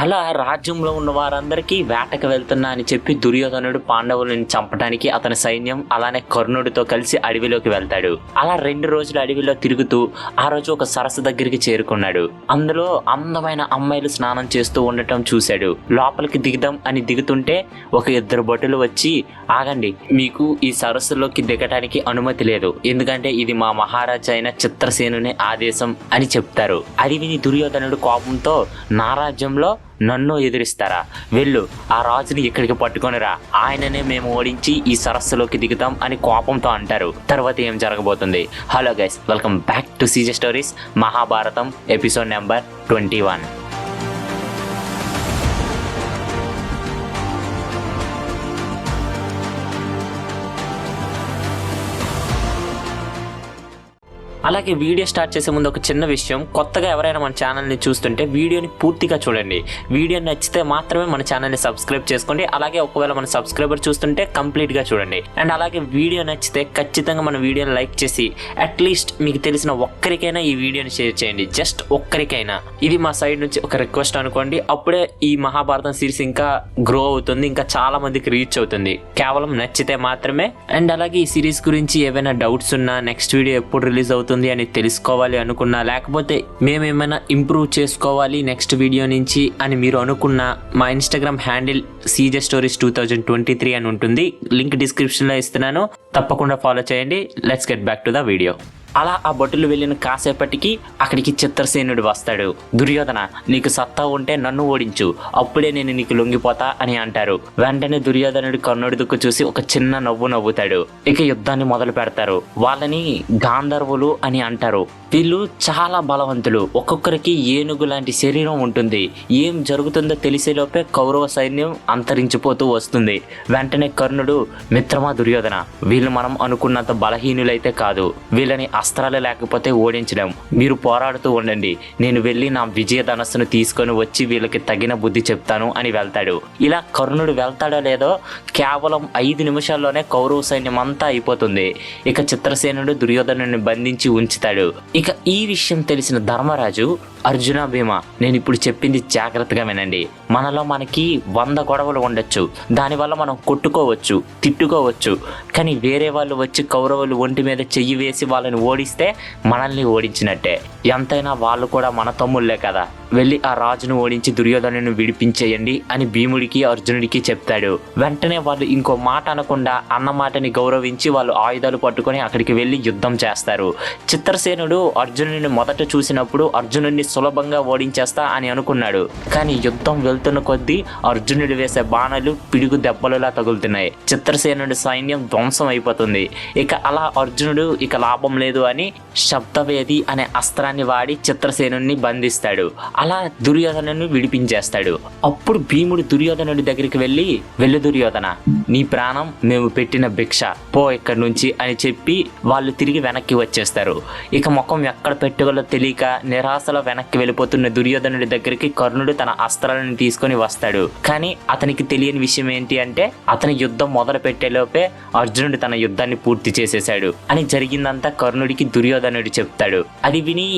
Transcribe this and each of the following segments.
అలా రాజ్యంలో ఉన్న వారందరికీ వేటకు వెళ్తున్నా అని చెప్పి దుర్యోధనుడు పాండవులను చంపడానికి అతని సైన్యం అలానే కర్ణుడితో కలిసి అడవిలోకి వెళ్తాడు. అలా 2 రోజులు అడవిలో తిరుగుతూ ఆ రోజు ఒక సరస్సు దగ్గరికి చేరుకున్నాడు. అందులో అందమైన అమ్మాయిలు స్నానం చేస్తూ ఉండటం చూశాడు. లోపలికి దిగుదాం అని దిగుతుంటే ఒక 2 భటులు వచ్చి, ఆగండి, మీకు ఈ సరస్సులోకి దిగటానికి అనుమతి లేదు, ఎందుకంటే ఇది మా మహారాజా అయిన చిత్రసేనుని ఆదేశం అని చెప్తారు. అది విని దుర్యోధనుడు కోపంతో, నా రాజ్యంలో నన్ను ఎదిరిస్తారా, వెళ్ళు, ఆ రాజుని ఇక్కడికి పట్టుకొనిరా, ఆయననే మేము ఓడించి ఈ సరస్సులోకి దిగుతాం అని కోపంతో అంటారు. తర్వాత ఏం జరగబోతుంది? Hello guys, welcome back to CJ stories Mahabharatam episode number 21. అలాగే వీడియో స్టార్ట్ చేసే ముందు ఒక చిన్న విషయం, కొత్తగా ఎవరైనా మన ఛానల్ని చూస్తుంటే వీడియోని పూర్తిగా చూడండి. వీడియో నచ్చితే మాత్రమే మన ఛానల్ని సబ్స్క్రైబ్ చేసుకోండి. అలాగే ఒకవేళ మన సబ్స్క్రైబర్ చూస్తుంటే కంప్లీట్గా చూడండి. అండ్ అలాగే వీడియో నచ్చితే ఖచ్చితంగా మన వీడియోని లైక్ చేసి అట్లీస్ట్ మీకు తెలిసిన ఒక్కరికైనా ఈ వీడియోని షేర్ చేయండి, జస్ట్ ఒక్కరికైనా. ఇది మా సైడ్ నుంచి ఒక రిక్వెస్ట్ అనుకోండి. అప్పుడే ఈ మహాభారతం సిరీస్ ఇంకా గ్రో అవుతుంది, ఇంకా చాలా మందికి రీచ్ అవుతుంది. కేవలం నచ్చితే మాత్రమే. అండ్ అలాగే ఈ సిరీస్ గురించి ఏవైనా డౌట్స్ ఉన్నా, నెక్స్ట్ వీడియో ఎప్పుడు రిలీజ్ అవుతుంది అని తెలుసుకోవాలి అనుకున్నా, లేకపోతే మేమేమైనా ఇంప్రూవ్ చేసుకోవాలి నెక్స్ట్ వీడియో నుంచి అని మీరు అనుకున్నా, మా ఇన్స్టాగ్రామ్ హ్యాండిల్ సీజే స్టోరీస్ 2023 అని ఉంటుంది. లింక్ డిస్క్రిప్షన్లో ఇస్తున్నాను, తప్పకుండా ఫాలో చేయండి. Let's get back to the video. అలా ఆ భటులు వెళ్ళిన కాసేపటికి అక్కడికి చిత్రసేనుడు వస్తాడు. దుర్యోధన, నీకు సత్తా ఉంటే నన్ను ఓడించు, అప్పుడే నేను నీకు లొంగిపోతా అని అంటారు. వెంటనే దుర్యోధనుడు కర్ణుడి దుక్కు చూసి ఒక చిన్న నవ్వు నవ్వుతాడు. ఇక యుద్ధాన్ని మొదలు పెడతారు. వాళ్ళని గాంధర్వులు అని అంటారు. వీళ్ళు చాలా బలవంతులు, ఒక్కొక్కరికి ఏనుగు లాంటి శరీరం ఉంటుంది. ఏం జరుగుతుందో తెలిసేలోపే కౌరవ సైన్యం అంతరించిపోతూ వస్తుంది. వెంటనే కర్ణుడు, మిత్రమా దుర్యోధన, వీళ్ళు మనం అనుకున్నంత బలహీనులైతే కాదు, వీళ్ళని అస్త్రాలు లేకపోతే ఓడించడం, మీరు పోరాడుతూ ఉండండి, నేను వెళ్ళి నా విజయ ధనస్సును తీసుకొని వచ్చి వీళ్ళకి తగిన బుద్ధి చెప్తాను అని వెళ్తాడు. ఇలా కర్ణుడు వెళ్తాడో లేదో కేవలం 5 నిమిషాల్లోనే కౌరవ సైన్యం అంతా అయిపోతుంది. ఇక చిత్రసేనుడు దుర్యోధనుని బంధించి ఉంచుతాడు. ఇక ఈ విషయం తెలిసిన ధర్మరాజు, అర్జున, భీమ, నేను ఇప్పుడు చెప్పింది జాగ్రత్తగా వినండి. మనలో మనకి 100 గొడవలు ఉండొచ్చు, దానివల్ల మనం కొట్టుకోవచ్చు, తిట్టుకోవచ్చు, కానీ వేరే వాళ్ళు వచ్చి కౌరవులు ఒంటి మీద చెయ్యి వేసి వాళ్ళని ఓడిస్తే మనల్ని ఓడించినట్టే. ఎంతైనా వాళ్ళు కూడా మన తమ్ముళ్ళే కదా, వెళ్ళి ఆ రాజును ఓడించి దుర్యోధనుని విడిపించేయండి అని భీముడికి అర్జునుడికి చెప్తాడు. వెంటనే వాళ్ళు ఇంకో మాట అనకుండా అన్న మాటని గౌరవించి వాళ్ళు ఆయుధాలు పట్టుకొని అక్కడికి వెళ్ళి యుద్ధం చేస్తారు. చిత్రసేనుడు అర్జునుడిని మొదట చూసినప్పుడు అర్జునుడిని సులభంగా ఓడించేస్తా అని అనుకున్నాడు. కానీ యుద్ధం వెళ్తున్న కొద్దీ అర్జునుడు వేసే బాణాలు పిడుగు దెబ్బలులా తగులుతున్నాయి. చిత్రసేనుడి సైన్యం ధ్వంసం అయిపోతుంది. ఇక అలా అర్జునుడు ఇక లాభం లేదు అని శబ్దవేది అనే అస్త్రాన్ని వాడి చిత్రసేనుడిని బంధిస్తాడు. అలా దుర్యోధనుని విడిపించేస్తాడు. అప్పుడు భీముడు దుర్యోధనుడి దగ్గరికి వెళ్ళి, వెళ్ళు దుర్యోధన, నీ ప్రాణం మేము పెట్టిన భిక్ష, పో ఇక్కడి నుంచి అని చెప్పి వాళ్ళు తిరిగి వెనక్కి వచ్చేస్తారు. ఇక ముఖం ఎక్కడ పెట్టుకోలో తెలియక నిరాశలో వెనక్కి వెళ్ళిపోతున్న దుర్యోధనుడి దగ్గరికి కర్ణుడు తన అస్త్రాలను తీసుకొని వస్తాడు. కానీ అతనికి తెలియని విషయం ఏంటి అంటే, అతని యుద్ధం మొదలు పెట్టేలోపే అర్జునుడు తన యుద్ధాన్ని పూర్తి చేసేశాడు అని జరిగిందంతా కర్ణుడికి దుర్యోధనుడు చెప్తాడు. అది విని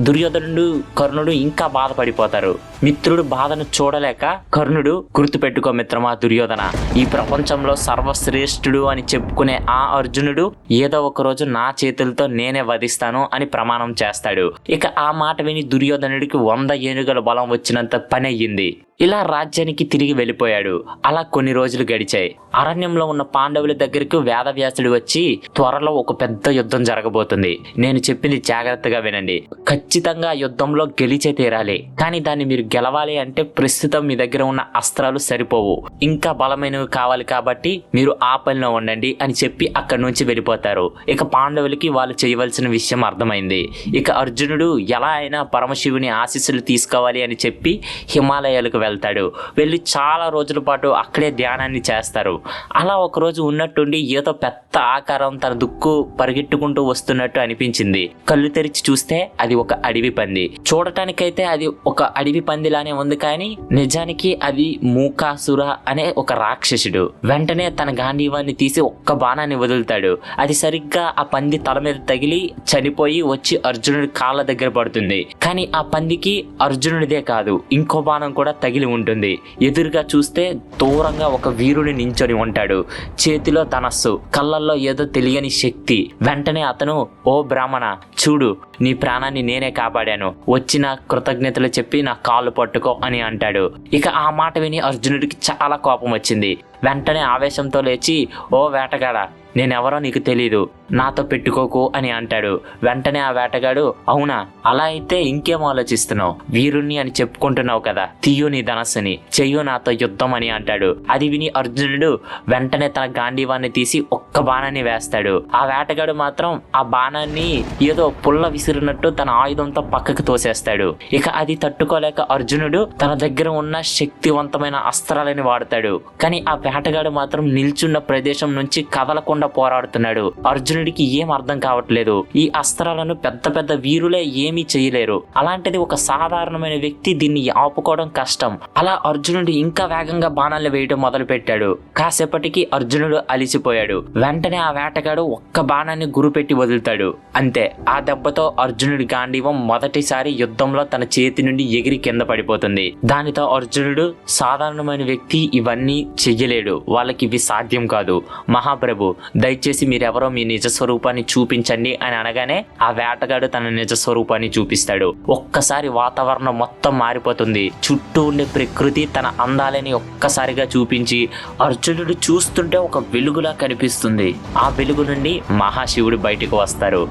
దుర్యోధనుడు కర్ణుడు ఇంకా బాధపడిపోతారు. మిత్రుడు బాధను చూడలేక కర్ణుడు, గుర్తుపెట్టుకో మిత్రమా దుర్యోధన, ఈ ప్రపంచంలో సర్వశ్రేష్ఠుడు అని చెప్పుకునే ఆ అర్జునుడు ఏదో ఒక రోజు నా చేతులతో నేనే వధిస్తాను అని ప్రమాణం చేస్తాడు. ఇక ఆ మాట విని దుర్యోధనుడికి 100 ఏనుగుల బలం వచ్చినంత పని అయ్యింది. ఇలా రాజ్యానికి తిరిగి వెళ్ళిపోయాడు. అలా కొన్ని రోజులు గడిచాయి. అరణ్యంలో ఉన్న పాండవుల దగ్గరకు వేదవ్యాసుడు వచ్చి, త్వరలో ఒక పెద్ద యుద్ధం జరగబోతుంది, నేను చెప్పింది జాగ్రత్తగా వినండి, ఖచ్చితంగా యుద్ధంలో గెలిచే తీరాలి, కానీ దాన్ని మీరు గెలవాలి అంటే ప్రస్తుతం మీ దగ్గర ఉన్న అస్త్రాలు సరిపోవు, ఇంకా బలమైనవి కావాలి, కాబట్టి మీరు ఆ పనిలో ఉండండి అని చెప్పి అక్కడి నుంచి వెళ్ళిపోతారు. ఇక పాండవులకి వాళ్ళు చేయవలసిన విషయం అర్థమైంది. ఇక అర్జునుడు ఎలా అయినా పరమశివుని ఆశీస్సులు తీసుకోవాలి అని చెప్పి హిమాలయాలకు వెళ్తాడు. వెళ్ళి చాలా రోజుల పాటు అక్కడే ధ్యానాన్ని చేస్తారు. అలా ఒకరోజు ఉన్నట్టుండి ఏదో పెద్ద ఆకారం తన దుక్కు పరిగెట్టుకుంటూ వస్తున్నట్టు అనిపించింది. కళ్ళు తెరిచి చూస్తే అది ఒక అడవి పంది. చూడటానికైతే అది ఒక అడవి పంది పందిలానే ఉంది, కానీ నిజానికి అది మూకాసుర అనే ఒక రాక్షసుడు. వెంటనే తన గాంధీవాన్ని తీసి ఒక్క బాణాన్ని వదులుతాడు. అది సరిగ్గా ఆ పంది తల మీద తగిలి చనిపోయి వచ్చి అర్జునుడి కాళ్ళ దగ్గర పడుతుంది. కానీ ఆ పందికి అర్జునుడిదే కాదు, ఇంకో బాణం కూడా తగిలి ఉంటుంది. ఎదురుగా చూస్తే దూరంగా ఒక వీరుడు నించొని ఉంటాడు. చేతిలో ధనస్సు, కళ్ళల్లో ఏదో తెలియని శక్తి. వెంటనే అతను, ఓ బ్రాహ్మణ, చూడు, నీ ప్రాణాన్ని నేనే కాపాడాను, వచ్చిన కృతజ్ఞతలు చెప్పి నా కాళ్ళు పట్టుకో అని అంటాడు. ఇక ఆ మాట విని అర్జునుడికి చాలా కోపం వచ్చింది. వెంటనే ఆవేశంతో లేచి, ఓ వేటగాడ, నేనెవరో నీకు తెలీదు, నాతో పెట్టుకోకు అని అంటాడు. వెంటనే ఆ వేటగాడు, అవునా, అలా అయితే ఇంకేం ఆలోచిస్తున్నావు, వీరుణ్ణి అని చెప్పుకుంటున్నావు కదా, తీయు నీ ధనస్సుని, చెయ్యు నాతో యుద్ధం అని అంటాడు. అది విని అర్జునుడు వెంటనే తన గాంధీవాన్ని తీసి ఒక్క బాణాన్ని వేస్తాడు. ఆ వేటగాడు మాత్రం ఆ బాణాన్ని ఏదో పుల్ల విసిరినట్టు తన ఆయుధంతో పక్కకు తోసేస్తాడు. ఇక అది తట్టుకోలేక అర్జునుడు తన దగ్గర ఉన్న శక్తివంతమైన అస్త్రాలని వాడతాడు. కానీ ఆ వేటగాడు మాత్రం నిల్చున్న ప్రదేశం నుంచి కదలకుండా పోరాడుతున్నాడు. అర్జునుడికి ఏం అర్థం కావట్లేదు. ఈ అస్త్రాలను పెద్ద పెద్ద వీరులే ఏమీ చేయలేరు, అలాంటిది ఒక సాధారణమైన వ్యక్తి దీన్ని ఆపుకోవడం కష్టం. అలా అర్జునుడు ఇంకా వేగంగా బాణాలు వేయడం మొదలు పెట్టాడు. కాసేపటికి అర్జునుడు అలిసిపోయాడు. వెంటనే ఆ వేటగాడు ఒక్క బాణాన్ని గురిపెట్టి వదులుతాడు. అంతే, ఆ దెబ్బతో అర్జునుడి గాంధీవం మొదటిసారి యుద్ధంలో తన చేతి నుండి ఎగిరి కింద పడిపోతుంది. దానితో అర్జునుడు, సాధారణమైన వ్యక్తి ఇవన్నీ చెయ్యలేడు, వాళ్ళకి ఇవి సాధ్యం కాదు, మహాప్రభు దయచేసి మీరెవరో మీ నిజ స్వరూపాన్ని చూపించండి అని అనగానే ఆ వేటగాడు తన నిజ స్వరూపాన్ని చూపిస్తాడు. ఒక్కసారి వాతావరణం మొత్తం మారిపోతుంది. చుట్టూ ఉండే ప్రకృతి తన అందాలని ఒక్కసారిగా చూపించి అర్జునుడు చూస్తుంటే ఒక వెలుగులా కనిపిస్తుంది. ఆ వెలుగు నుండి మహాశివుడు బయటకు వస్తారు.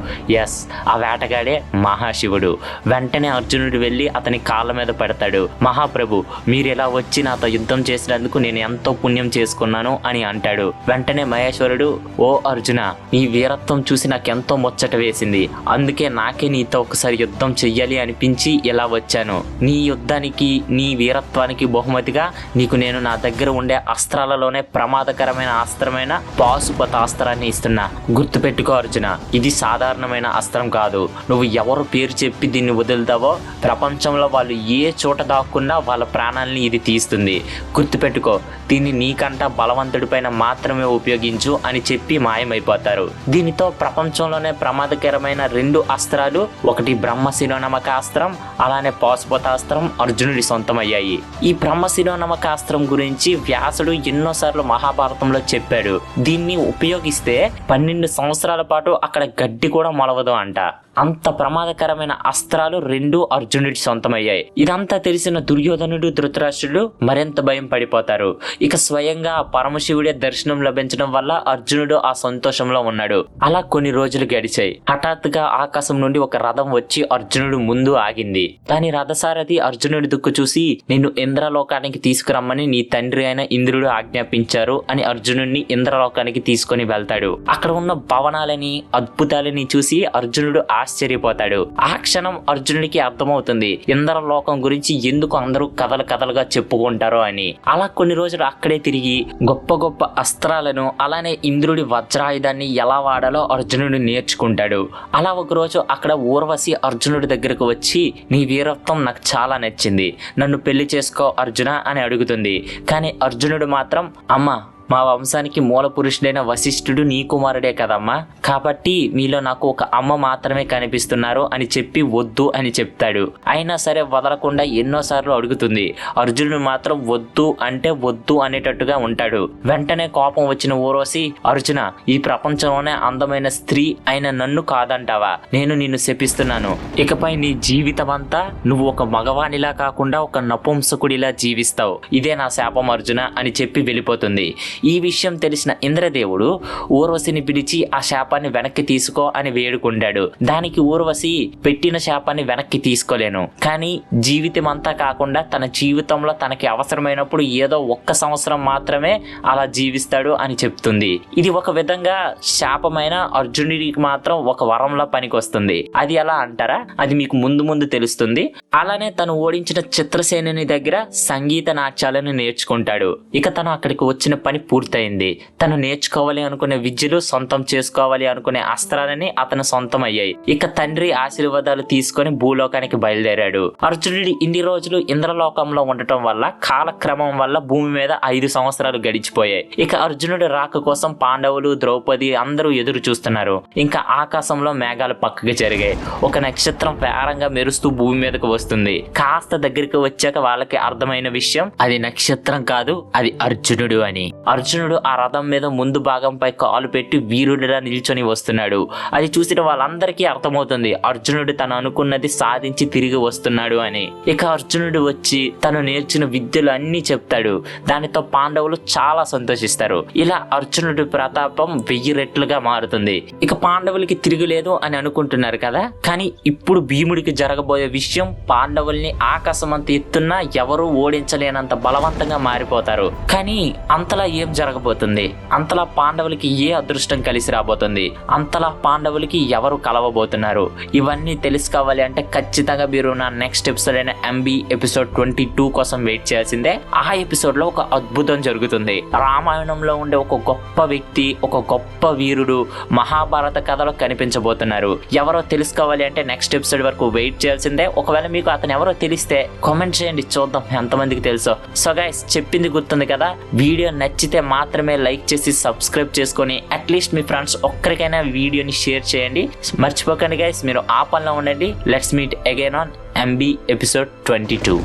ఎస్, ఆ వేటగాడే మహాశివుడు. వెంటనే అర్జునుడు వెళ్ళి అతని కాళ్ళ మీద పెడతాడు. మహాప్రభు, మీరు ఇలా వచ్చి నాతో యుద్ధం చేసినందుకు నేను ఎంతో పుణ్యం చేసుకున్నాను అని అంటాడు. వెంటనే మహేశ్వరుడు, ఓ అర్జున, నీ వీరత్వం చూసి నాకెంతో ముచ్చట వేసింది, అందుకే నాకే నీతో ఒకసారి యుద్ధం చెయ్యాలి అనిపించి ఇలా వచ్చాను. నీ యుద్ధానికి, నీ వీరత్వానికి బహుమతిగా నీకు నేను నా దగ్గర ఉండే అస్త్రాలలోనే ప్రమాదకరమైన అస్త్రమైన పాశుపతాస్త్రాన్ని ఇస్తున్నా. గుర్తుపెట్టుకో అర్జున, ఇది సాధారణమైన అస్త్రం కాదు. నువ్వు ఎవరు పేరు చెప్పి దీన్ని వదులుతావో ప్రపంచంలో వాళ్ళు ఏ చోట దాక్కున్నా వాళ్ళ ప్రాణాలని ఇది తీస్తుంది. గుర్తుపెట్టుకో, దీన్ని నీకంట బలవంతుడి పైన మాత్రమే ఉపయోగించు అని చెప్పి మాయమైపోతారు. దీనితో ప్రపంచంలోనే ప్రమాదకరమైన 2 అస్త్రాలు, ఒకటి బ్రహ్మశిరోనమకాస్త్రం, అలానే పాశుపతాస్త్రం అర్జునుడి సొంతమయ్యాయి. ఈ బ్రహ్మశిరోనమకాస్త్రం గురించి వ్యాసుడు ఎన్నోసార్లు మహాభారతంలో చెప్పాడు. దీన్ని ఉపయోగిస్తే 12 సంవత్సరాల పాటు అక్కడ గడ్డి కూడా మొలవదు అంట. అంత ప్రమాదకరమైన అస్త్రాలు 2 అర్జునుడి సొంతమయ్యాయి. ఇదంతా తెలిసిన దుర్యోధనుడు, ధృతరాష్ట్రుడు మరింత భయం పడిపోతారు. ఇక స్వయంగా ఆ పరమశివుడే దర్శనం లభించడం వల్ల అర్జునుడు ఆ సంతోషంలో ఉన్నాడు. అలా కొన్ని రోజులు గడిచాయి. హఠాత్తుగా ఆకాశం నుండి ఒక రథం వచ్చి అర్జునుడు ముందు ఆగింది. దాని రథసారథి అర్జునుడి దుక్కు చూసి, నిన్ను ఇంద్రలోకానికి తీసుకురమ్మని నీ తండ్రి అయిన ఇంద్రుడు ఆజ్ఞాపించారు అని అర్జునుడిని ఇంద్రలోకానికి తీసుకొని వెళ్తాడు. అక్కడ ఉన్న భవనాలని, అద్భుతాలని చూసి అర్జునుడు ఆశ్చర్యపోతాడు. ఆ క్షణం అర్జునుడికి అర్థమవుతుంది ఇంద్రలోకం గురించి ఎందుకు అందరూ కథలుగా చెప్పుకుంటారో అని. అలా కొన్ని రోజులు అక్కడే తిరిగి గొప్ప గొప్ప అస్త్రాలను, అలానే ఇంద్రుడి వజ్రాయుధాన్ని ఎలా వాడాలో అర్జునుడు నేర్చుకుంటాడు. అలా ఒకరోజు అక్కడ ఊర్వశి అర్జునుడి దగ్గరకు వచ్చి, నీ వీరత్వం నాకు చాలా నచ్చింది, నన్ను పెళ్లి చేసుకో అర్జున అని అడుగుతుంది. కానీ అర్జునుడు మాత్రం, అమ్మా, మా వంశానికి మూల పురుషుడైన వశిష్ఠుడు నీ కుమారుడే కదమ్మా, కాబట్టి మీలో నాకు ఒక అమ్మ మాత్రమే కనిపిస్తున్నారు అని చెప్పి వద్దు అని చెప్తాడు. అయినా సరే వదలకుండా ఎన్నోసార్లు అడుగుతుంది. అర్జునుడు మాత్రం వద్దు అంటే వద్దు అనేటట్టుగా ఉంటాడు. వెంటనే కోపం వచ్చిన ఊర్వశి, అర్జున, ఈ ప్రపంచంలోనే అందమైన స్త్రీ అయిన నన్ను కాదంటావా? నేను నిన్ను శపిస్తున్నాను. ఇకపై నీ జీవితం అంతా నువ్వు ఒక మగవానిలా కాకుండా ఒక నపుంసకుడిలా జీవిస్తావు. ఇదే నా శాపం అర్జున అని చెప్పి వెళ్ళిపోతుంది. ఈ విషయం తెలిసిన ఇంద్రదేవుడు ఊర్వశిని పిలిచి ఆ శాపాన్ని వెనక్కి తీసుకో అని వేడుకుంటాడు. దానికి ఊర్వశి, పెట్టిన శాపాన్ని వెనక్కి తీసుకోలేను, కానీ జీవితం అంతా కాకుండా తన జీవితంలో తనకి అవసరమైనప్పుడు ఏదో 1 సంవత్సరం మాత్రమే అలా జీవిస్తాడు అని చెప్తుంది. ఇది ఒక విధంగా శాపమైన అర్జునుడికి మాత్రం ఒక వరంలా పనికొస్తుంది. అది ఎలా అంటారా? అది మీకు ముందు తెలుస్తుంది. అలానే తను ఓడించిన చిత్రసేనుని దగ్గర సంగీత నాట్యాలను నేర్చుకుంటాడు. ఇక తను అక్కడికి వచ్చిన పని పూర్తయింది. తను నేర్చుకోవాలి అనుకునే విద్యలు, సొంతం చేసుకోవాలి అనుకునే అస్త్రాలని అతను సొంతం అయ్యాయి. ఇక తండ్రి ఆశీర్వాదాలు తీసుకొని భూలోకానికి బయలుదేరాడు. అర్జునుడు ఇన్ని రోజులు ఇంద్రలోకంలో ఉండటం వల్ల కాలక్రమం వల్ల భూమి మీద 5 సంవత్సరాలు గడిచిపోయాయి. ఇక అర్జునుడి రాక కోసం పాండవులు, ద్రౌపది అందరూ ఎదురు చూస్తున్నారు. ఇంకా ఆకాశంలో మేఘాలు పక్కకి జరిగాయి. ఒక నక్షత్రం పేరంగా మెరుస్తూ భూమి మీదకు వస్తుంది. కాస్త దగ్గరికి వచ్చాక వాళ్ళకి అర్థమైన విషయం, అది నక్షత్రం కాదు, అది అర్జునుడు అని. అర్జునుడు ఆ రథం మీద ముందు భాగంపై కాలు పెట్టి వీరుడిలా నిల్చొని వస్తున్నాడు. అది చూసిన వాళ్ళందరికీ అర్థమవుతుంది అర్జునుడు తను అనుకున్నది సాధించి తిరిగి వస్తున్నాడు అని. ఇక అర్జునుడు వచ్చి తను నేర్చిన విద్యలు అన్నీ చెప్తాడు. దానితో పాండవులు చాలా సంతోషిస్తారు. ఇలా అర్జునుడి ప్రతాపం 1000 రెట్లుగా మారుతుంది. ఇక పాండవులకి తిరుగులేదు అని అనుకుంటున్నారు కదా, కానీ ఇప్పుడు భీముడికి జరగబోయే విషయం, పాండవుల్ని ఆకాశమంత ఎత్తున్నా ఎవరూ ఓడించలేనంత బలవంతంగా మారిపోతారు. కానీ అంతలా ఏం జరగబోతుంది? అంతలా పాండవులకి ఏ అదృష్టం కలిసి రాబోతుంది? అంతలా పాండవులకి ఎవరు కలవబోతున్నారు? ఇవన్నీ తెలుసుకోవాలి అంటే ఖచ్చితంగా మీరు నా నెక్స్ట్ ఎపిసోడ్ అయిన MB ఎపిసోడ్ 22 కోసం వెయిట్ చేయాల్సిందే. ఆ ఎపిసోడ్ లో ఒక అద్భుతం జరుగుతుంది. రామాయణంలో ఉండే ఒక గొప్ప వ్యక్తి, ఒక గొప్ప వీరుడు మహాభారత కథలో కనిపించబోతున్నారు. ఎవరో తెలుసుకోవాలి అంటే నెక్స్ట్ ఎపిసోడ్ వరకు వెయిట్ చేయాల్సిందే. ఒకవేళ మీకు అతను ఎవరో తెలిస్తే కామెంట్ చేయండి, చూద్దాం ఎంతమందికి తెలుసో. సో గైస్, చెప్పింది గుర్తుంది కదా? వీడియో నచ్చితే మాత్రమే లైక్ చేసి సబ్స్క్రైబ్ చేసుకొని అట్లీస్ట్ మీ ఫ్రెండ్స్ ఒక్కరికైనా వీడియోని షేర్ చేయండి. మర్చిపోకండి గైస్, మీరు ఆ పనిలో ఉండండి. Let's meet again on MB episode 22.